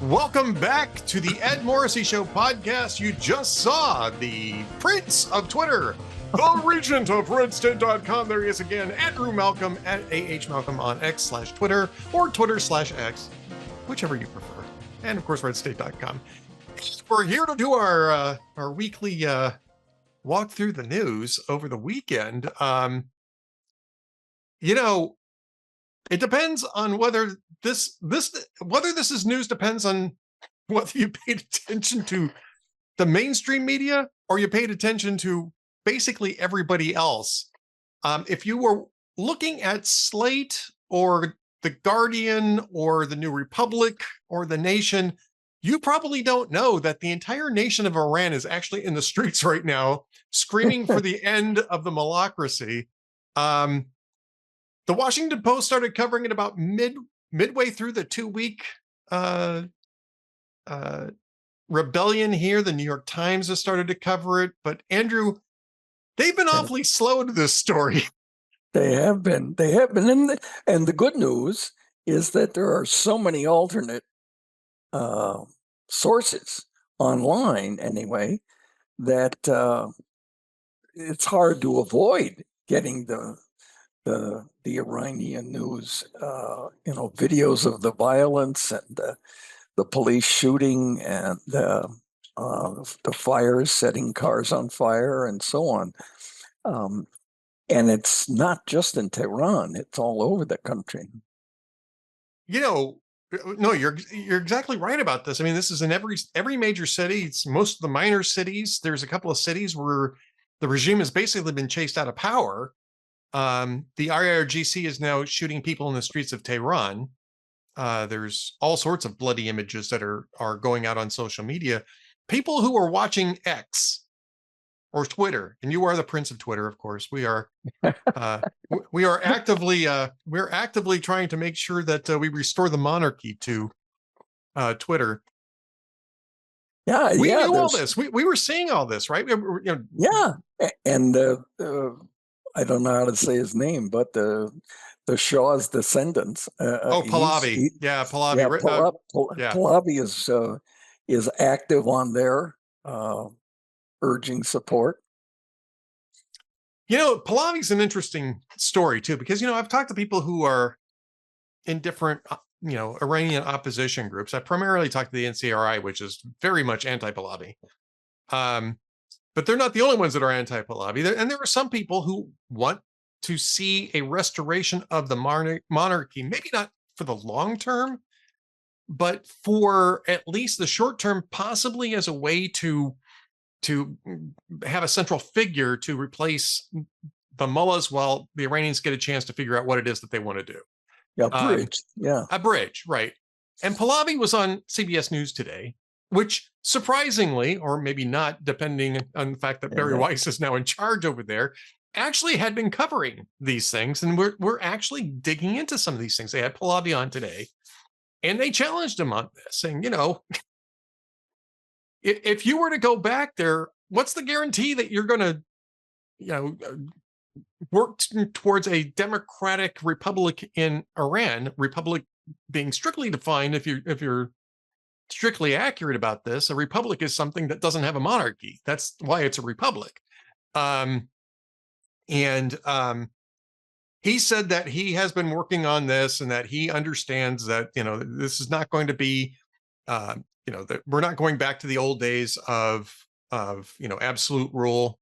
Welcome back to the Ed Morrissey Show podcast. You just saw the Prince of Twitter, the regent of redstate.com. There he is again, Andrew Malcolm at AHMalcolm on X/Twitter or Twitter/X, whichever you prefer. And of course, redstate.com. We're here to do our weekly walk through the news over the weekend. It depends on whether this is news depends on whether you paid attention to the mainstream media or you paid attention to basically everybody else. If you were looking at Slate or The Guardian or The New Republic or The Nation, you probably don't know that the entire nation of Iran is actually in the streets right now, screaming for the end of the malocracy. The Washington Post started covering it about midway through the 2-week rebellion here. The New York Times has started to cover it. But Andrew, they've been awfully slow to this story. They have been. And the good news is that there are so many alternate sources online anyway, that it's hard to avoid getting the Iranian news, videos of the violence and the police shooting and the fires, setting cars on fire and so on. And it's not just in Tehran, it's all over the country. No, you're exactly right about this. I mean, this is in every major city. It's most of the minor cities. There's a couple of cities where the regime has basically been chased out of power. The IRGC is now shooting people in the streets of Tehran. There's all sorts of bloody images that are going out on social media. People who are watching X or Twitter, and you are the Prince of Twitter, of course. We are actively trying to make sure that we restore the monarchy to Twitter. We knew all this. We were seeing all this, right? Yeah, and I don't know how to say his name, but the Shah's descendants. Pahlavi. Pahlavi. Pahlavi is active on there, urging support. Pahlavi's an interesting story too, because I've talked to people who are in different Iranian opposition groups. I primarily talked to the NCRI, which is very much anti-Pahlavi. But they're not the only ones that are anti-Pahlavi. And there are some people who want to see a restoration of the monarchy, maybe not for the long term, but for at least the short term, possibly as a way to have a central figure to replace the mullahs while the Iranians get a chance to figure out what it is that they want to do. Yeah, bridge. A bridge, right. And Pahlavi was on CBS News today, which surprisingly, or maybe not, depending on the fact that Barry Weiss is now in charge over there, actually had been covering these things. And we're actually digging into some of these things. They had Pahlavi on today, and they challenged him on this, saying, if you were to go back there, what's the guarantee that you're going to, work towards a democratic republic in Iran? Republic being strictly defined, if you're strictly accurate about this, a republic is something that doesn't have a monarchy. That's why it's a republic. He said that he has been working on this and that he understands that, this is not going to be, that we're not going back to the old days of absolute rule,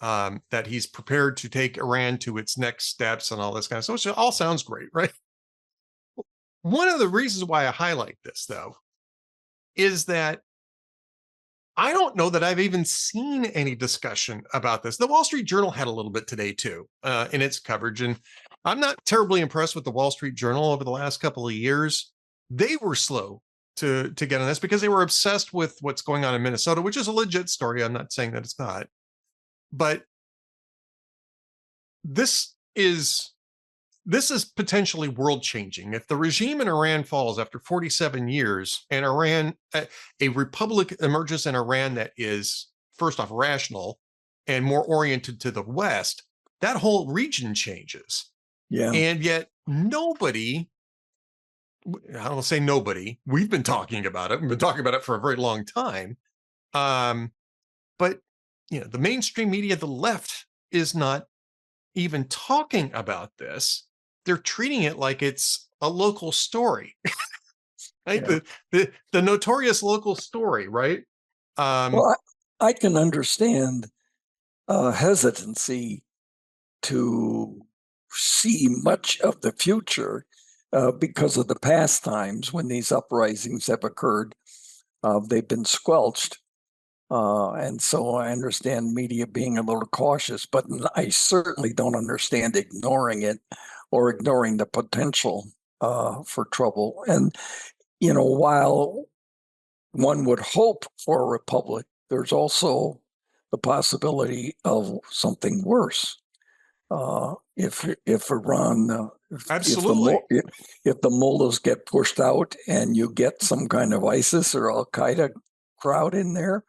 that he's prepared to take Iran to its next steps and all this kind of stuff. So it all sounds great, right? One of the reasons why I highlight this, though, is that I don't know that I've even seen any discussion about this. The Wall Street Journal had a little bit today, too, in its coverage. And I'm not terribly impressed with the Wall Street Journal over the last couple of years. They were slow to get on this because they were obsessed with what's going on in Minnesota, which is a legit story. I'm not saying that it's not. But this is potentially world changing. If the regime in Iran falls after 47 years and a republic emerges in Iran that is, first off, rational and more oriented to the West, that whole region changes. Yeah. And yet nobody I don't say nobody. We've been talking about it. We've been talking about it for a very long time. Um, but the mainstream media, the left, is not even talking about this. They're treating it like it's a local story, right? Yeah. The notorious local story, right? Um, Well, I can understand hesitancy to see much of the future because of the past times when these uprisings have occurred. They've been squelched. And so I understand media being a little cautious, but I certainly don't understand ignoring it or ignoring the potential for trouble. And, while one would hope for a republic, there's also the possibility of something worse. If Iran, absolutely. if the mullahs get pushed out and you get some kind of ISIS or Al Qaeda crowd in there,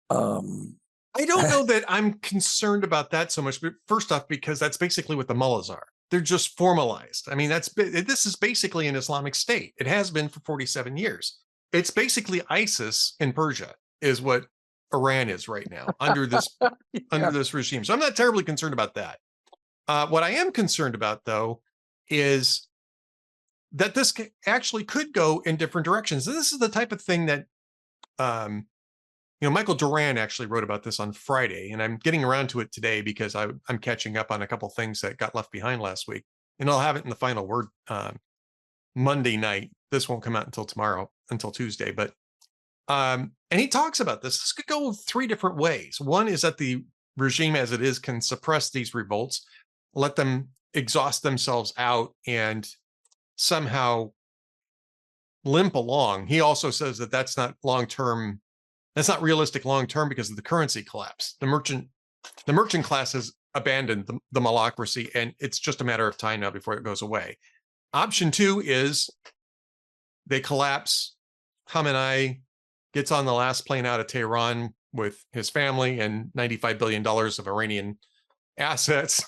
um, I don't know that I'm concerned about that so much. But first off, because that's basically what the mullahs are. They're just formalized. I mean, this is basically an Islamic state. It has been for 47 years. It's basically ISIS in Persia, is what Iran is right now under this yeah, regime. So I'm not terribly concerned about that. What I am concerned about, though, is that this actually could go in different directions. This is the type of thing that um, Michael Duran actually wrote about this on Friday, and I'm getting around to it today because I'm catching up on a couple things that got left behind last week, and I'll have it in the final word Monday night. This won't come out until tomorrow, until Tuesday, but and he talks about this. This could go three different ways. One is that the regime, as it is, can suppress these revolts, let them exhaust themselves out, and somehow limp along. He also says that that's not long term. That's not realistic long term because of the currency collapse. The merchant class has abandoned the malocracy, and it's just a matter of time now before it goes away. Option two is they collapse. Khamenei gets on the last plane out of Tehran with his family and $95 billion of Iranian assets.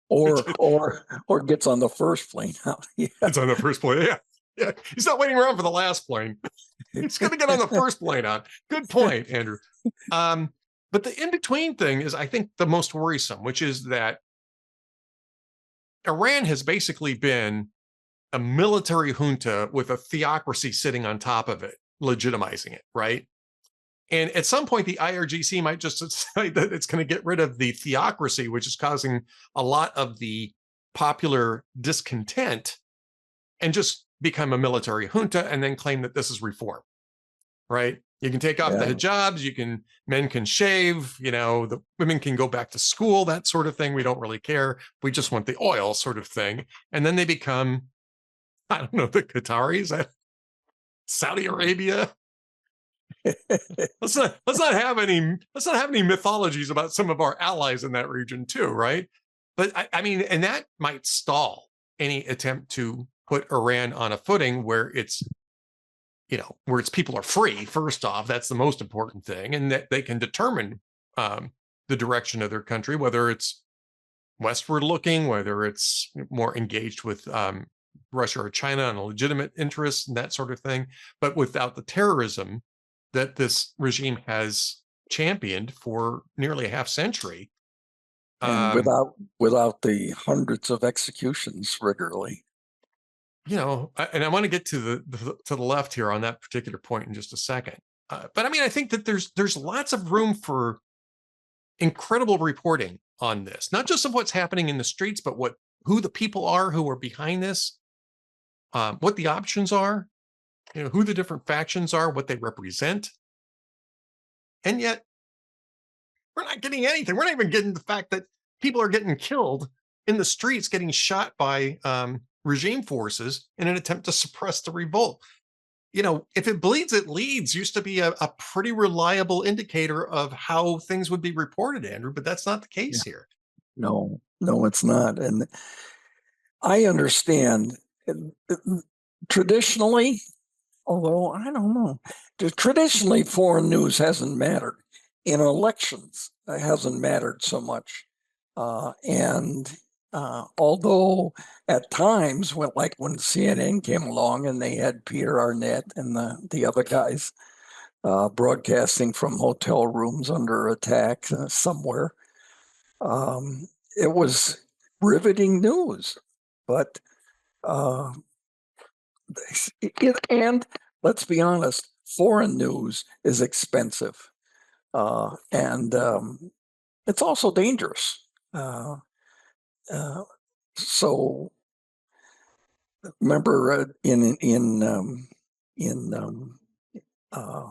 or gets on the first plane out. Yeah. It's on the first plane. Yeah. Yeah. He's not waiting around for the last plane. He's going to get on the first plane out. Good point, Andrew. But the in-between thing is, I think, the most worrisome, which is that Iran has basically been a military junta with a theocracy sitting on top of it, legitimizing it, right? And at some point, the IRGC might just decide that it's going to get rid of the theocracy, which is causing a lot of the popular discontent, and just become a military junta and then claim that this is reform, right? You can take off the Yeah. hijabs, men can shave, the women can go back to school, that sort of thing. We don't really care. We just want the oil, sort of thing. And then they become, I don't know, the Qataris, Saudi Arabia. Let's not have any mythologies about some of our allies in that region too, right? But I mean, and that might stall any attempt to put Iran on a footing where its people are free. First off, that's the most important thing, and that they can determine the direction of their country, whether it's westward looking, whether it's more engaged with Russia or China on a legitimate interest and that sort of thing, but without the terrorism that this regime has championed for nearly a half century. And without the hundreds of executions regularly. And I want to get to the left here on that particular point in just a second. But I mean, I think that there's lots of room for incredible reporting on this, not just of what's happening in the streets, but who the people are who are behind this, what the options are, who the different factions are, what they represent. And yet we're not getting anything. We're not even getting the fact that people are getting killed in the streets, getting shot by regime forces in an attempt to suppress the revolt. If it bleeds, it leads used to be a pretty reliable indicator of how things would be reported, Andrew, but that's not the case here. No, it's not. And I understand traditionally, although I don't know, traditionally foreign news hasn't mattered. In elections, it hasn't mattered so much. And Although at times, when CNN came along and they had Peter Arnett and the other guys broadcasting from hotel rooms under attack somewhere, it was riveting news. But uh, and let's be honest, foreign news is expensive, and it's also dangerous. Uh, uh, so remember in uh,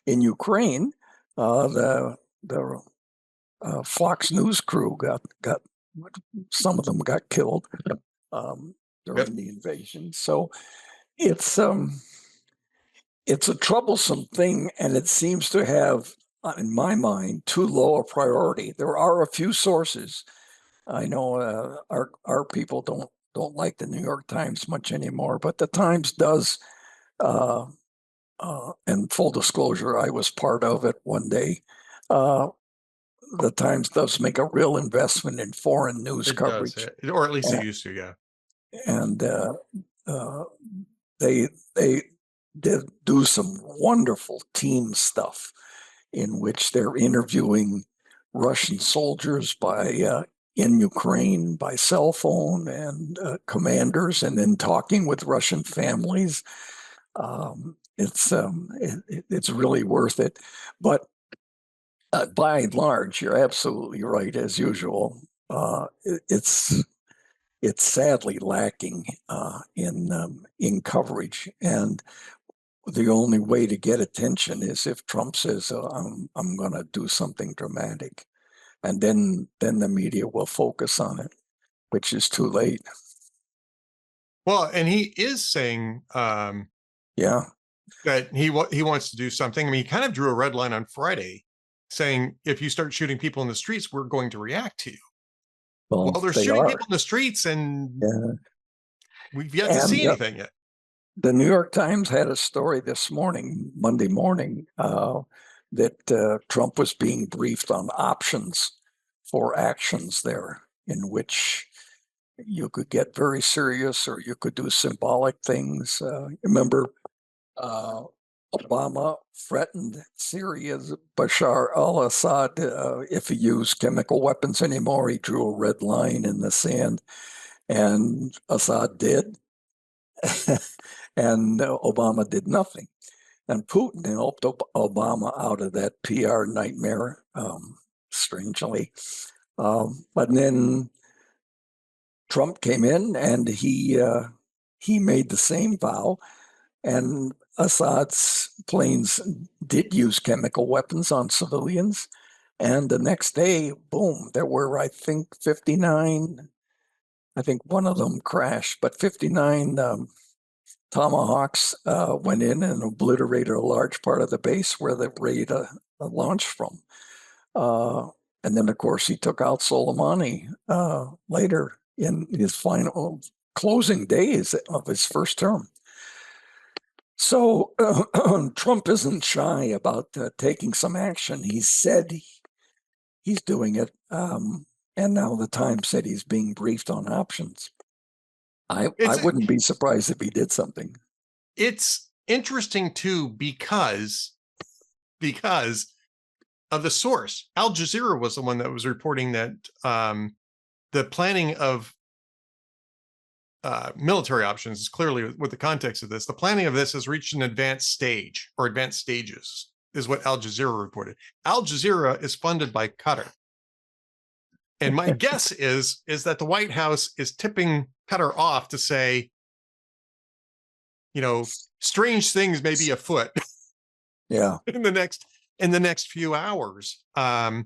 in Ukraine, the Fox News crew got some of them got killed Yep. during the invasion. So it's um it's a troublesome thing, and it seems to have, in my mind, too low a priority. There are a few sources. I know our people don't like the New York Times much anymore, but the Times does. Uh, and full disclosure, I was part of it one day. Uh, the Times does make a real investment in foreign news It does, coverage, or at least it and, used to. Yeah. and uh, they did do some wonderful team stuff in which they're interviewing Russian soldiers in Ukraine by cell phone and commanders, and then talking with Russian families. It's really worth it. But by and large, you're absolutely right, as usual. It's sadly lacking in coverage, and the only way to get attention is if Trump says, I'm going to do something dramatic, and then the media will focus on it, which is too late. Well, and he is saying Yeah. that he wants to do something. I mean, he kind of drew a red line on Friday, saying if you start shooting people in the streets, we're going to react to you. Well, Well, they're they shooting are. people in the streets, and Yeah. we've yet to And see anything yet. the New York Times had a story this morning, Monday morning, that Trump was being briefed on options for actions there, in which you could get very serious or you could do symbolic things. Remember, uh, Obama threatened Syria's Bashar al-Assad if he used chemical weapons anymore. He drew a red line in the sand, and Assad did. And Obama did nothing. And Putin helped Obama out of that PR nightmare, strangely. But then Trump came in and he made the same vow, and Assad's planes did use chemical weapons on civilians. And the next day, boom, there were, I think, 59. I think one of them crashed, but 59 Tomahawks went in and obliterated a large part of the base where the raid launched from. Uh, and then, of course, he took out Soleimani later in his final closing days of his first term. So Trump isn't shy about taking some action. He said he's doing it. And now the Times said he's being briefed on options. I It's wouldn't be surprised if he did something. it's interesting too because of the source. Al Jazeera was the one that was reporting that the planning of military options is clearly, with the context of this, the planning of this has reached an advanced stage or advanced stages, is what Al Jazeera reported. Al Jazeera is funded by Qatar. And my guess is that the White House is tipping Qatar off to say, strange things may be afoot. Yeah. in the next few hours. I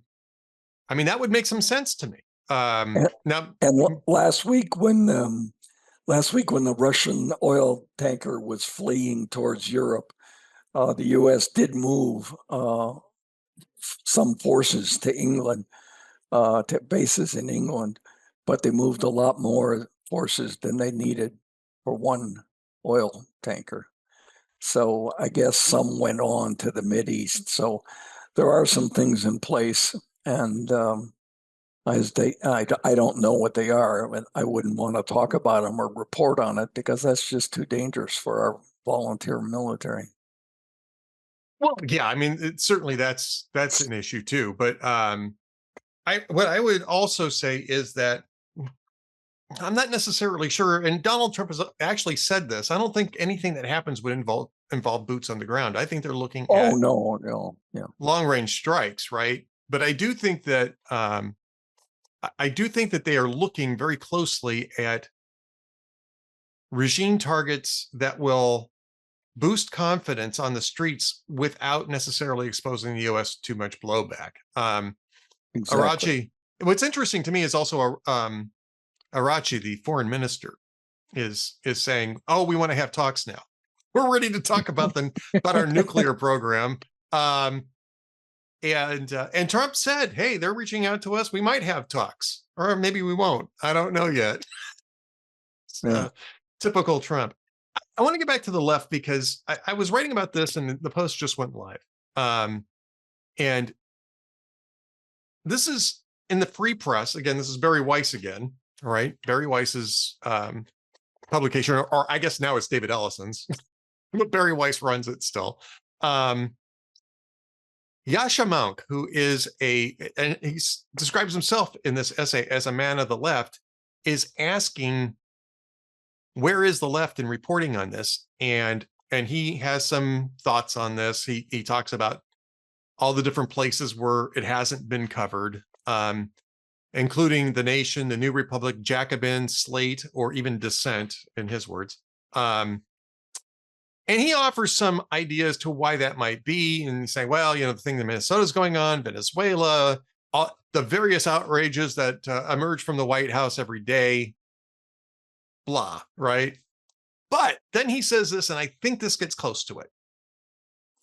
mean, that would make some sense to me. Now, And last week when the Russian oil tanker was fleeing towards Europe, the U.S. did move some forces to England, to bases in England, but they moved a lot more forces than they needed for one oil tanker. So I guess some went on to the Mideast. So there are some things in place, and I don't know what they are, and I wouldn't want to talk about them or report on it because that's just too dangerous for our volunteer military. Well, yeah, I mean, certainly that's an issue too. But I what I would also say is that I'm not necessarily sure, and Donald Trump has actually said this. I don't think anything that happens would involve boots on the ground. I think they're looking Oh, at no, no, yeah, long range strikes, right? But I do think that I do think that they are looking very closely at regime targets that will boost confidence on the streets without necessarily exposing the U.S. too much blowback. exactly. Arachi. What's interesting to me is also Arachi, the foreign minister, is saying, "Oh, we want to have talks now. We're ready to talk about our nuclear program." Um, and Trump said, "Hey, they're reaching out to us. We might have talks, or maybe we won't. I don't know yet." Yeah, Typical Trump. I want to get back to the left because I was writing about this and the post just went live. And this is in the Free Press. Again, this is Barry Weiss again. All right. Barry Weiss's publication, or I guess now it's David Ellison's, but Barry Weiss runs it still. Yasha Monk, who is and he describes himself in this essay as a man of the left, is asking, where is the left in reporting on this? And he has some thoughts on this. He talks about all the different places where it hasn't been covered, including The Nation, The New Republic, Jacobin, Slate, or even Dissent, in his words. And he offers some ideas to why that might be, and saying, well, the thing that Minnesota's going on, Venezuela, the various outrages that emerge from the White House every day, blah, right? But then he says this, and I think this gets close to it.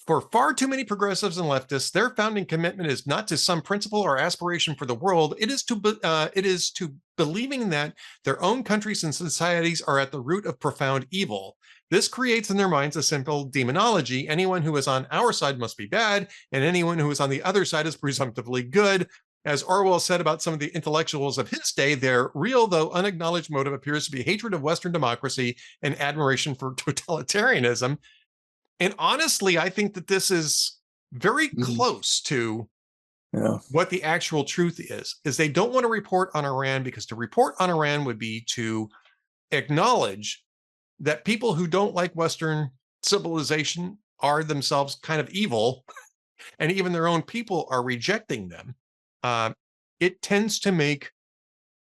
For far too many progressives and leftists, their founding commitment is not to some principle or aspiration for the world. It is to believing that their own countries and societies are at the root of profound evil. This creates in their minds a simple demonology. Anyone who is on our side must be bad, and anyone who is on the other side is presumptively good. As Orwell said about some of the intellectuals of his day, their real, though unacknowledged motive appears to be hatred of Western democracy and admiration for totalitarianism. And honestly, I think that this is very close to what the actual truth is they don't want to report on Iran because to report on Iran would be to acknowledge that people who don't like Western civilization are themselves kind of evil, and even their own people are rejecting them. It tends to make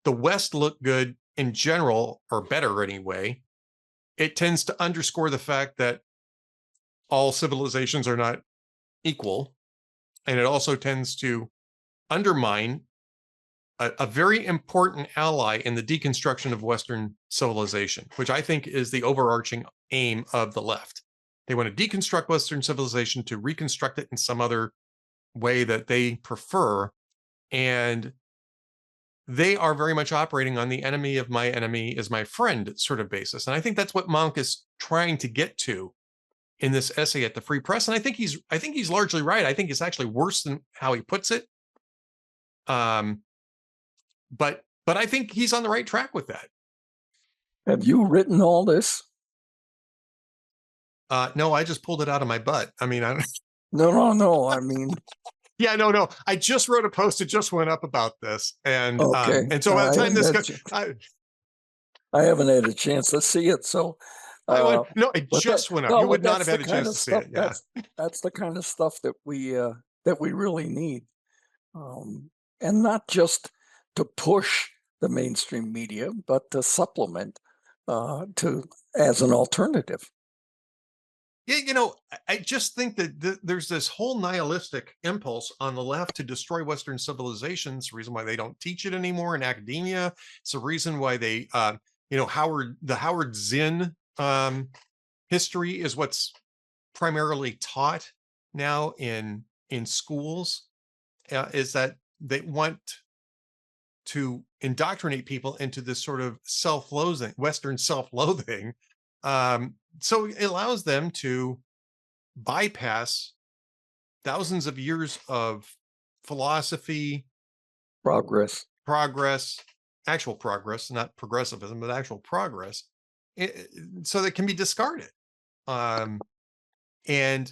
the West look good in general, or better anyway. It tends to underscore the fact that all civilizations are not equal. And it also tends to undermine a very important ally in the deconstruction of Western civilization, which I think is the overarching aim of the left. They want to deconstruct Western civilization to reconstruct it in some other way that they prefer. And they are very much operating on the enemy of my enemy is my friend sort of basis. And I think that's what Monk is trying to get to in this essay at the Free Press. And I think he's largely right. I think it's actually worse than how he puts it. But I think he's on the right track with that. Have you written all this? No, I just pulled it out of my butt. I mean, No. I mean, yeah, no. I just wrote a post. It just went up about this, and okay. and so by the time this goes, I haven't had a chance to see it. So, it just went up. You would not have had a chance to see it. Yeah, that's the kind of stuff that we really need, and not just to push the mainstream media, but to supplement as an alternative. Yeah, I just think that there's this whole nihilistic impulse on the left to destroy Western civilization. It's the reason why they don't teach it anymore in academia. It's the reason why they, the Howard Zinn history is what's primarily taught now in schools. Is that they want to indoctrinate people into this sort of self-loathing, Western self-loathing. So it allows them to bypass thousands of years of philosophy, progress, progress, actual progress, not progressivism, but actual progress, so that can be discarded. And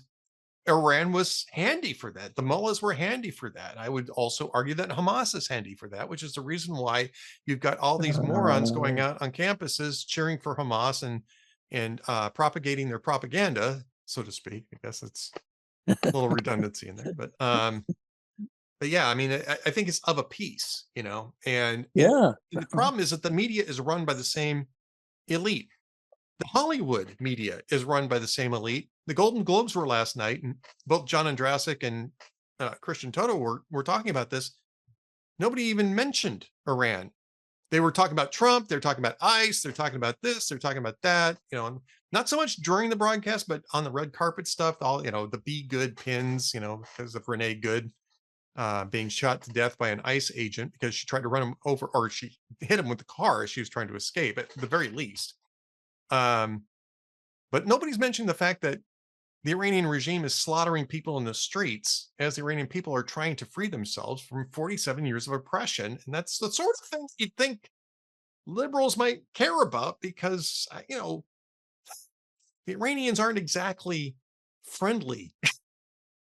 Iran was handy for that. The mullahs were handy for that. I would also argue that Hamas is handy for that, which is the reason why you've got all these morons going Uh, out on campuses cheering for Hamas and propagating their propaganda, so to speak. I guess it's a little redundancy in there, but yeah, I mean, I think it's of a piece, and yeah. the problem is that the media is run by the same elite. The Hollywood media is run by the same elite. The Golden Globes were last night, and both John Andrasik and Christian Toto were talking about this. Nobody even mentioned Iran. They were talking about Trump. They're talking about ICE. They're talking about this. They're talking about that. Not so much during the broadcast, but on the red carpet stuff. All the Be Good pins. Because of Renee Good being shot to death by an ICE agent because she tried to run him over, or she hit him with the car as she was trying to escape. At the very least. But nobody's mentioned the fact that the Iranian regime is slaughtering people in the streets as the Iranian people are trying to free themselves from 47 years of oppression. And that's the sort of thing you'd think liberals might care about because, the Iranians aren't exactly friendly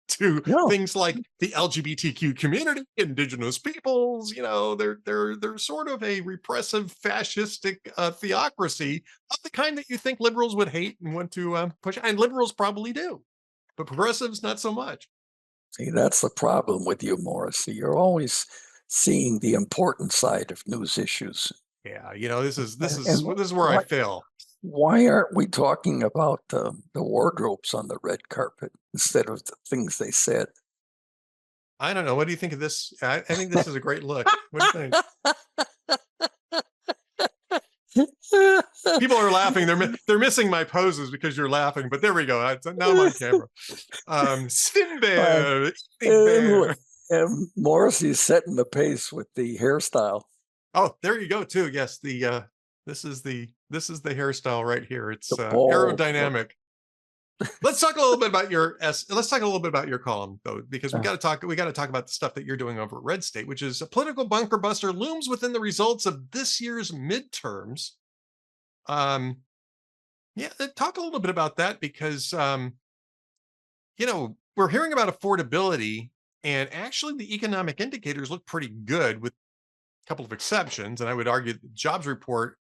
to No, things like the LGBTQ community, indigenous peoples. They're sort of a repressive, fascistic theocracy of the kind that you think liberals would hate and want to push. And liberals probably do, but progressives not so much. see, that's the problem with you, Morrissey. You're always seeing the important side of news issues. Yeah, this is this And is this is where I why fail. why aren't we talking about the wardrobes on the red carpet instead of the things they said? I don't know. What do you think of this? I think this is a great look. What do you think? People are laughing. They're missing my poses because you're laughing. But there we go. Now I'm on camera. Uh, Sinbad, evening and, bear. and Morrissey's setting the pace with the hairstyle. Oh, there you go too. Yes, this is the hairstyle right here. It's The ball. aerodynamic. Let's talk a little bit about let's talk a little bit about your column though, because we got to talk about the stuff that you're doing over at Red State, which is a political bunker buster looms within the results of this year's midterms. Yeah, talk a little bit about that because we're hearing about affordability, and actually the economic indicators look pretty good with a couple of exceptions. And I would argue the jobs report,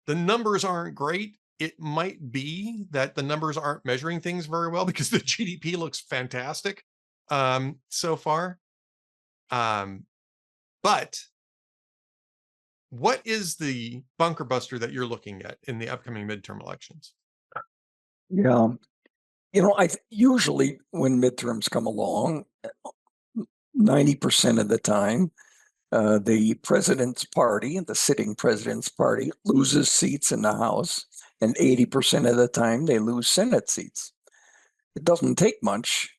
the numbers aren't great. It might be that the numbers aren't measuring things very well because the GDP looks fantastic so far. But what is the bunker buster that you're looking at in the upcoming midterm elections? Yeah. I usually when midterms come along, 90% of the time, the president's party, the sitting president's party, loses seats in the House, and 80% of the time they lose Senate seats. It doesn't take much,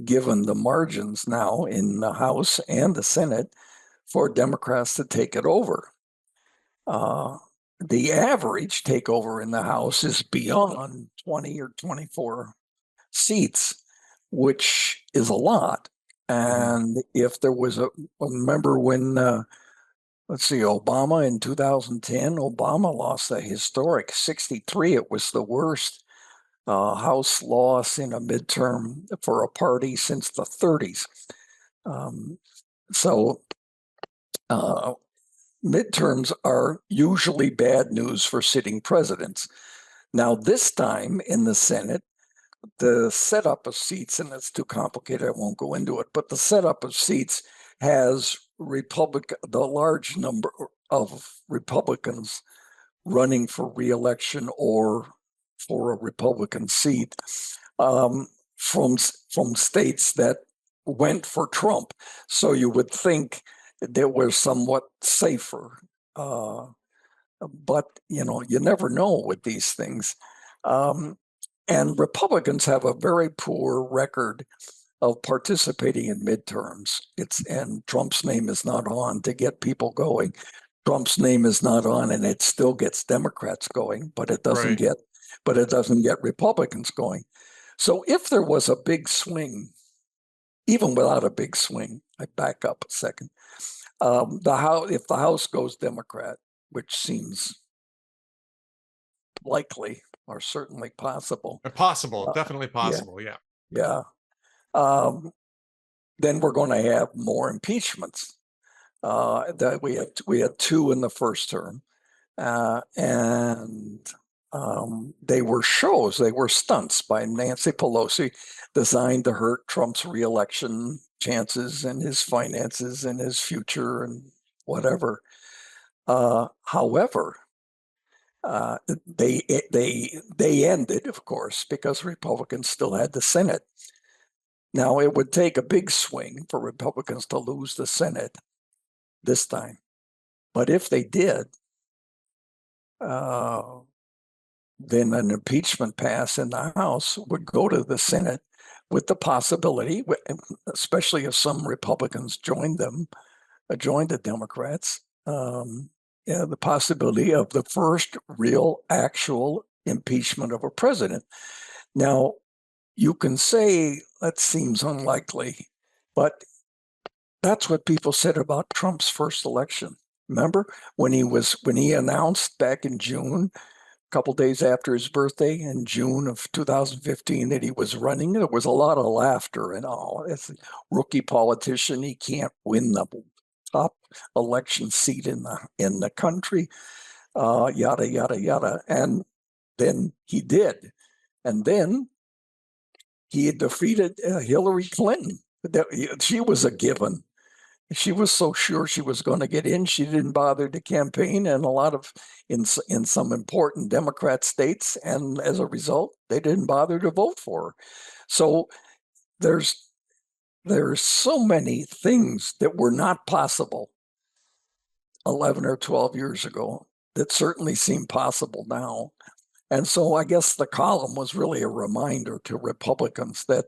given the margins now in the House and the Senate, for Democrats to take it over. The average takeover in the House is beyond 20 or 24 seats, which is a lot. And if there was remember when, let's see, Obama in 2010, Obama lost a historic 63. It was the worst House loss in a midterm for a party since the 30s. So midterms are usually bad news for sitting presidents. Now, this time in the Senate, the setup of seats, and it's too complicated, I won't go into it, but the setup of seats has the large number of Republicans running for reelection or for a Republican seat from states that went for Trump. So you would think they were somewhat safer. But, you never know with these things. And Republicans have a very poor record of participating in midterms. And Trump's name is not on to get people going. Trump's name is not on, and it still gets Democrats going, but it doesn't Right. get Republicans going. So if there was a big swing, even without a big swing, I back up a second. If the House goes Democrat, which seems likely or certainly possible, Possible, uh, definitely yeah, possible. Yeah. yeah, um, then we're going to have more impeachments. That we had two in the first term, and they were shows, they were stunts by Nancy Pelosi designed to hurt Trump's reelection chances and his finances and his future and whatever. However, they ended, of course, because Republicans still had the Senate. Now it would take a big swing for Republicans to lose the Senate this time, but if they did, uh, then an impeachment pass in the House would go to the Senate with the possibility, especially if some Republicans joined the Democrats, the possibility of the first real actual impeachment of a president. Now, you can say that seems unlikely, but that's what people said about Trump's first election. Remember when he announced back in June, couple days after his birthday in June of 2015 that he was running, there was a lot of laughter and all. It's a rookie politician. He can't win the top election seat in the country, yada yada yada. And then he did, and then he had defeated Hillary Clinton. She was a given. She was so sure she was going to get in, she didn't bother to campaign, and a lot of in some important Democrat states, and as a result, they didn't bother to vote for her. So there's there's so many things that were not possible 11 or 12 years ago that certainly seem possible now. And so I guess the column was really a reminder to Republicans that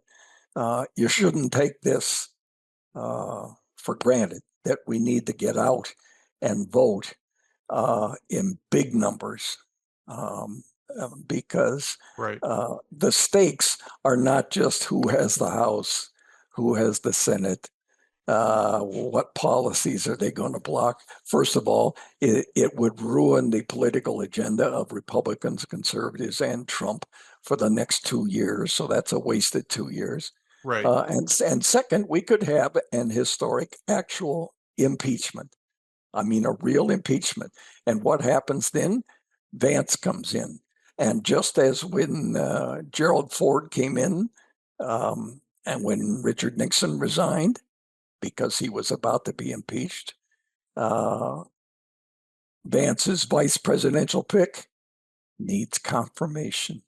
you shouldn't take this for granted, that we need to get out and vote in big numbers, because Right. the stakes are not just who has the House, who has the Senate, what policies are they going to block? First of all, it would ruin the political agenda of Republicans, conservatives, and Trump for the next 2 years. So that's a wasted 2 years. Right. And second, we could have an historic actual impeachment. I mean, a real impeachment. And what happens then? Vance comes in. And just as when Gerald Ford came in, and when Richard Nixon resigned because he was about to be impeached, uh, Vance's vice presidential pick needs confirmation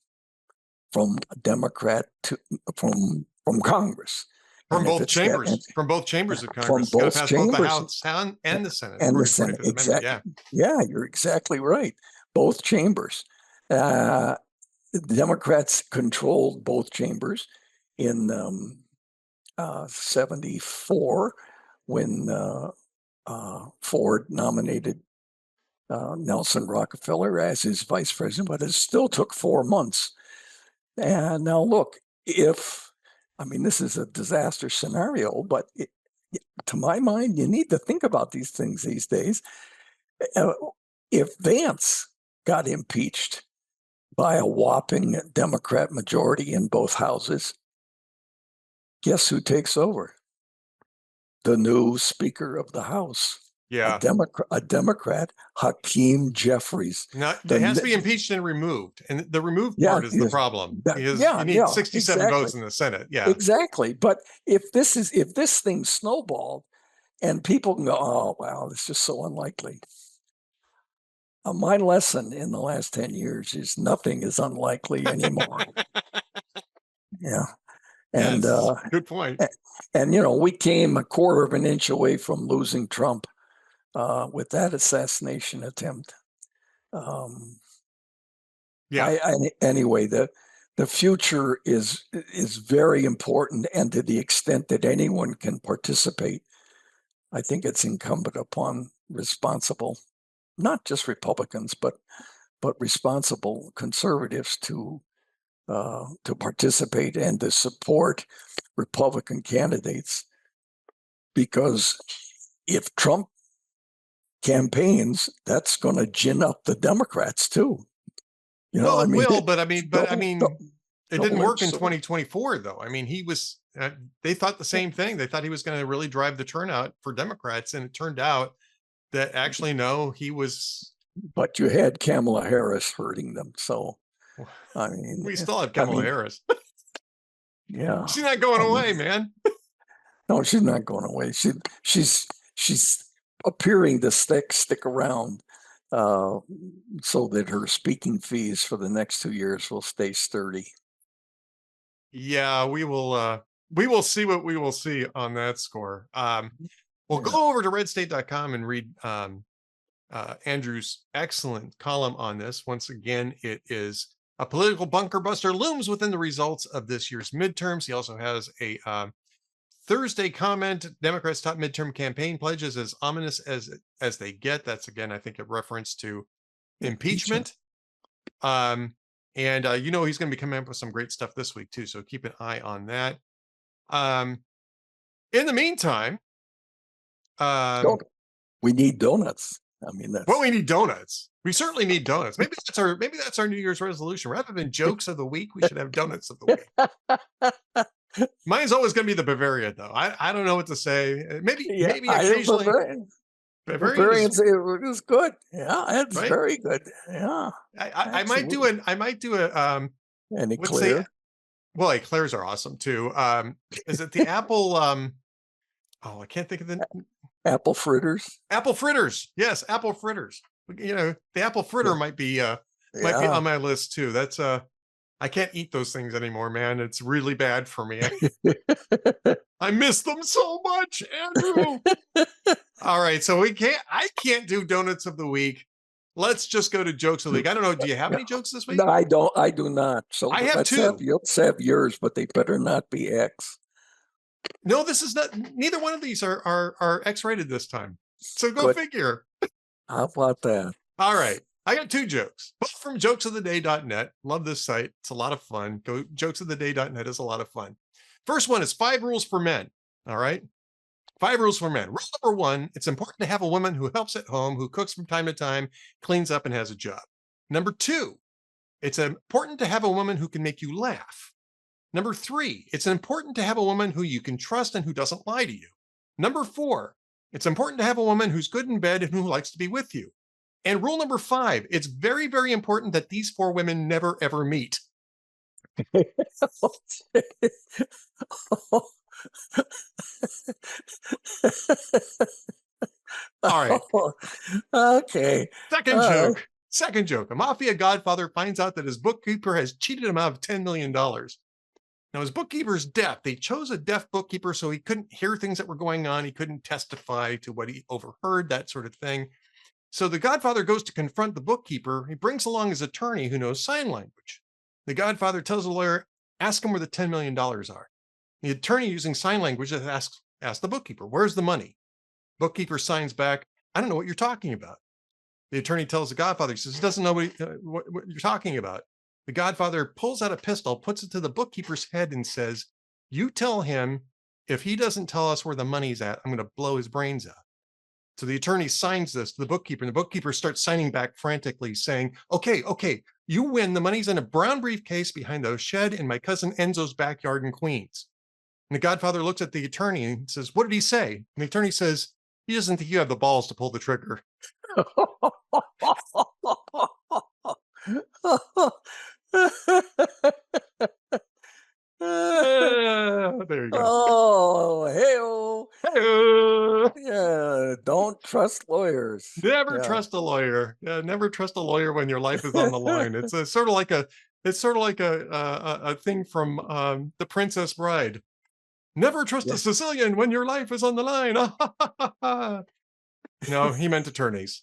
from a Democrat from Congress. From And if both it's got chambers, from both chambers of from Congress. It's got to both pass both the chambers House and the Senate and the for the Senate, 25th Amendment. exactly. Yeah. Yeah, you're exactly right. Both chambers. The Democrats controlled both chambers in 74 when Ford nominated Nelson Rockefeller as his vice president, but it still took 4 months. And now look, I mean, this is a disaster scenario, but to my mind, you need to think about these things these days. If Vance got impeached by a whopping Democrat majority in both houses, guess who takes over? The new Speaker of the House, Yeah. a Democrat, Hakeem Jeffries. Now, it has to be impeached and removed. And the removed Yeah, part is the problem because yeah, you need yeah, 67 exactly, votes in the Senate. Yeah. exactly. But if this thing snowballed and people can go, oh wow, it's just so unlikely. My lesson in the last 10 years is nothing is unlikely anymore. Yeah. And Yes. Good point. we came a quarter of an inch away from losing Trump with that assassination attempt. Yeah. Anyway, the future is very important, and to the extent that anyone can participate, I think it's incumbent upon responsible, not just Republicans, but responsible conservatives to participate and to support Republican candidates, because if Trump campaigns, that's going to gin up the Democrats too. Well, I it mean, will, but it didn't work in double-edged sword. 2024 though. I mean, they thought the same thing. They thought he was going to really drive the turnout for Democrats, and it turned out that actually no, he was. But you had Kamala Harris hurting them. So, I We mean, still have I Kamala mean, Harris. yeah, She's not going I mean, away, man. no, she's not going away. She's appearing to stick around, uh, so that her speaking fees for the next 2 years will stay sturdy. Yeah, we will see what we will see on that score. We'll Yeah. go over to redstate.com and read Andrew's excellent column on this. Once again, it is a political bunker buster looms within the results of this year's midterms. He also has a Thursday comment: Democrats' top midterm campaign pledges as ominous as they get. That's again, I think, a reference to impeachment. And he's going to be coming up with some great stuff this week too. So keep an eye on that. In the meantime, We need donuts. I mean, well, we need donuts. We certainly need donuts. Maybe that's our New Year's resolution. Rather than jokes of the week, we should have donuts of the week. Mine's always going to be the Bavaria, though. I don't know what to say. yeah, Maybe occasionally Bavarian is Bavarians, it was good. Yeah, it's right. very good. Yeah, I might do absolutely. And let's say, eclair, well, eclairs are awesome too. Is it the apple? I can't think of the apple fritters. apple fritters. Yes, apple fritters. The apple fritter Yeah, might be yeah. on my list too. That's I can't eat those things anymore, man. It's really bad for me. I miss them so much, Andrew. All right, so I can't do donuts of the week. Let's just go to jokes of the week. I don't know. Do you have Yeah. any jokes this week? No, I don't. I do not. So I have two. let's have yours, but they better not be X. No, this is not. Neither one of these are X-rated this time. So go Good. figure. How about that? All right. I got two jokes, both from jokesoftheday.net. Love this site. It's a lot of fun. Go jokesoftheday.net is a lot of fun. First one is 5 rules for men. All right. 5 rules for men. Rule number 1, it's important to have a woman who helps at home, who cooks from time to time, cleans up, and has a job. Number 2, it's important to have a woman who can make you laugh. Number 3, it's important to have a woman who you can trust and who doesn't lie to you. Number 4, it's important to have a woman who's good in bed and who likes to be with you. And rule number 5, it's very, very important that these 4 women never, ever meet. All right. Okay. Second joke. Second joke. A mafia godfather finds out that his bookkeeper has cheated him out of $10 million. Now, his bookkeeper's deaf. They chose a deaf bookkeeper so he couldn't hear things that were going on. He couldn't testify to what he overheard, that sort of thing. So the godfather goes to confront the bookkeeper. He brings along his attorney who knows sign language. The godfather tells the lawyer, ask him where the $10 million are. The attorney, using sign language, asks the bookkeeper, where's the money? Bookkeeper signs back, I don't know what you're talking about. The attorney tells the godfather, he says, he doesn't know what you're talking about. The godfather pulls out a pistol, puts it to the bookkeeper's head and says, you tell him if he doesn't tell us where the money's at, I'm going to blow his brains out. So the attorney signs this to the bookkeeper, and the bookkeeper starts signing back frantically, saying, okay, you win. The money's in a brown briefcase behind the shed in my cousin Enzo's backyard in Queens. And the godfather looks at the attorney and says, what did he say? And the attorney says, he doesn't think you have the balls to pull the trigger. There you go. Oh, hey-oh. Hey-oh. Yeah, don't trust lawyers. Never Yeah. trust a lawyer. Never trust a lawyer when your life is on the line. It's sort of like a thing from The Princess Bride. Never trust a Sicilian when your life is on the line. No, he meant attorneys.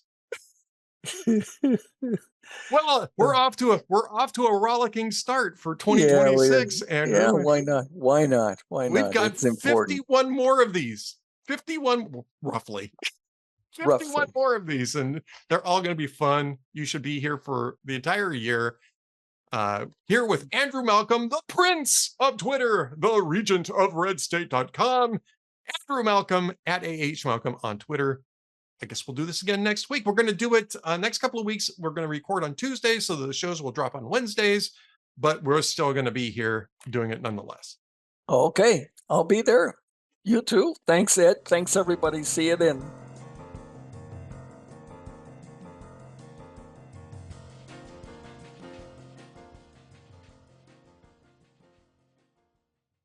Well, we're off to a rollicking start for 2026, Andrew. Yeah, why not? Why not? Why We've not? got It's important. 51 more of these. 51 roughly. 51 Roughly. more of these, and they're all going to be fun. You should be here for the entire year. Here with Andrew Malcolm, the Prince of Twitter, the Regent of RedState.com, Andrew Malcolm at Malcolm on Twitter. I guess we'll do this again next week. We're going to do it next couple of weeks. We're going to record on Tuesdays, so the shows will drop on Wednesdays, but we're still going to be here doing it nonetheless. Okay, I'll be there. You too. Thanks, Ed. Thanks, everybody. See you then.